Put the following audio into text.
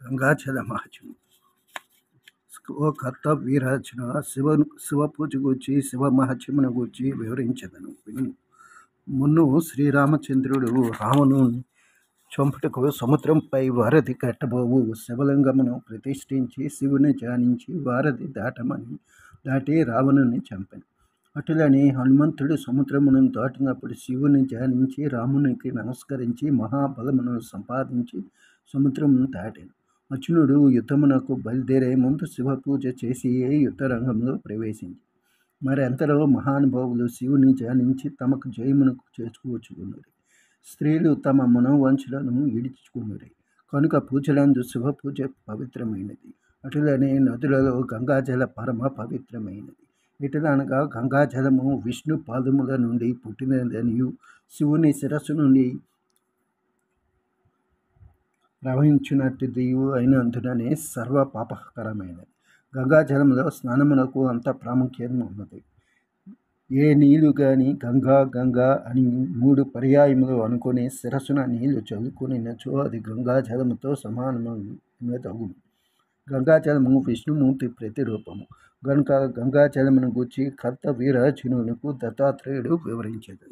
గంగాచల మహత్యం. ఓ కర్త వీరార్జున, శివ పూజ గూర్చి శివ మహత్యమును గూర్చి వివరించెదను వినుము. మున్ను శ్రీరామచంద్రుడు రావణుని చంపుటకు సముద్రంపై వారధి కట్టబోవు శివలింగమును ప్రతిష్ఠించి శివుని ధ్యానించి వారధి దాటి రావణుని చంపెను. అటులని హనుమంతుడు సముద్రమును దాటినప్పుడు శివుని ధ్యానించి రామునికి నమస్కరించి మహాబలమును సంపాదించి సముద్రమును దాటాను. అర్జునుడు యుద్ధమునకు బయలుదేరే ముందు శివ పూజ చేసి యుద్ధరంగంలో ప్రవేశించి మరి అంతలో మహానుభావులు శివుని ధ్యానించి తమకు జయమును చేసుకువచ్చుకున్నారు. స్త్రీలు తమ మనోవంచులను ఈడ్చుకున్నారు. కనుక పూజలందు శివ పూజ పవిత్రమైనది. అటులనే నదులలో గంగాజల పరమ పవిత్రమైనది. ఎటులనగా గంగాజలము విష్ణు పాదముల నుండి పుట్టినదనియు శివుని శిరస్సు నుండి ప్రవహించినట్టుదియు అయినందుననే సర్వ పాపకరమైనది. గంగాజలంలో స్నానమునకు అంత ప్రాముఖ్యం ఉన్నది. ఏ నీళ్లు గాని గంగా గంగా అని 3 పర్యాయములు అనుకుని శిరస్సున నీళ్లు చల్లుకునినచో అది గంగాజలముతో సమానమగును. గంగాజలము విష్ణుమూర్తి ప్రతిరూపము గనుక గంగాజలమును గూర్చి కర్త వీరార్జునునకు దత్తాత్రేయుడు వివరించింది.